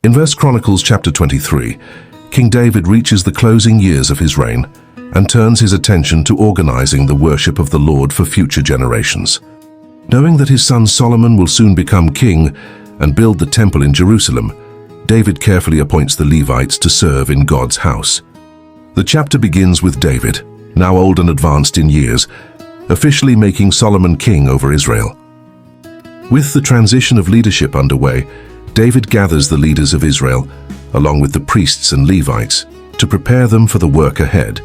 In 1 Chronicles chapter 23, King David reaches the closing years of his reign and turns his attention to organizing the worship of the Lord for future generations. Knowing that his son Solomon will soon become king and build the temple in Jerusalem, David carefully appoints the Levites to serve in God's house. The chapter begins with David, now old and advanced in years, officially making Solomon king over Israel. With the transition of leadership underway, David gathers the leaders of Israel, along with the priests and Levites, to prepare them for the work ahead.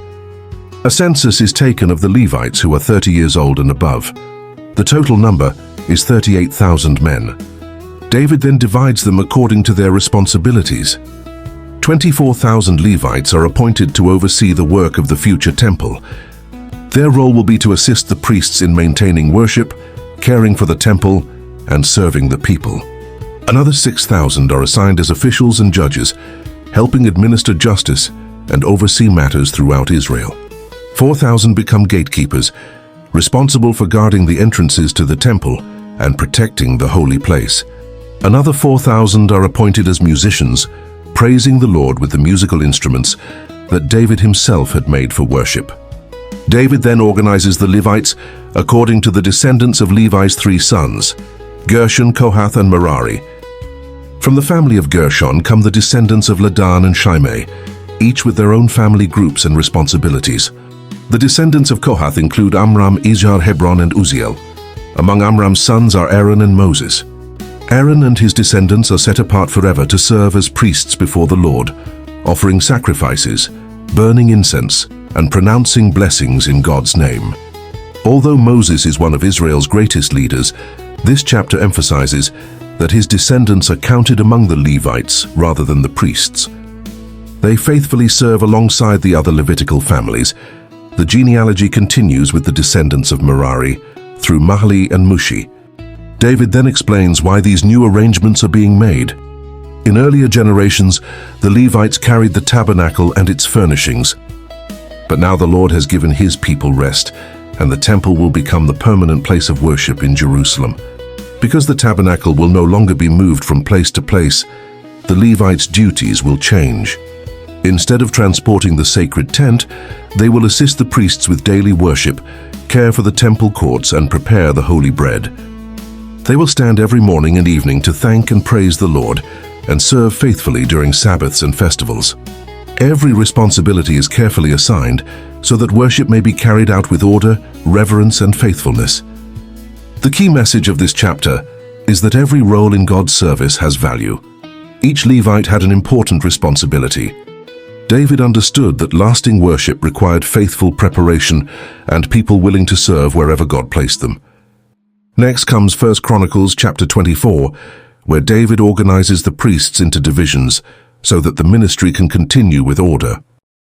A census is taken of the Levites who are 30 years old and above. The total number is 38,000 men. David then divides them according to their responsibilities. 24,000 Levites are appointed to oversee the work of the future temple. Their role will be to assist the priests in maintaining worship, caring for the temple, and serving the people. Another 6,000 are assigned as officials and judges, helping administer justice and oversee matters throughout Israel. 4,000 become gatekeepers, responsible for guarding the entrances to the temple and protecting the holy place. Another 4,000 are appointed as musicians, praising the Lord with the musical instruments that David himself had made for worship. David then organizes the Levites according to the descendants of Levi's 3 sons, Gershon, Kohath, and Merari. From the family of Gershon come the descendants of Ladan and Shimei, each with their own family groups and responsibilities. The descendants of Kohath include Amram, Izhar, Hebron, and Uzziel. Among Amram's sons are Aaron and Moses. Aaron and his descendants are set apart forever to serve as priests before the Lord, offering sacrifices, burning incense, and pronouncing blessings in God's name. Although Moses is one of Israel's greatest leaders, this chapter emphasizes that his descendants are counted among the Levites rather than the priests. They faithfully serve alongside the other Levitical families. The genealogy continues with the descendants of Merari through Mahli and Mushi. David then explains why these new arrangements are being made. In earlier generations, the Levites carried the tabernacle and its furnishings. But now the Lord has given his people rest, and the temple will become the permanent place of worship in Jerusalem. Because the tabernacle will no longer be moved from place to place, the Levites' duties will change. Instead of transporting the sacred tent, they will assist the priests with daily worship, care for the temple courts, and prepare the holy bread. They will stand every morning and evening to thank and praise the Lord, and serve faithfully during Sabbaths and festivals. Every responsibility is carefully assigned so that worship may be carried out with order, reverence, and faithfulness. The key message of this chapter is that every role in God's service has value. Each Levite had an important responsibility. David understood that lasting worship required faithful preparation and people willing to serve wherever God placed them. Next comes 1 Chronicles chapter 24, where David organizes the priests into divisions so that the ministry can continue with order.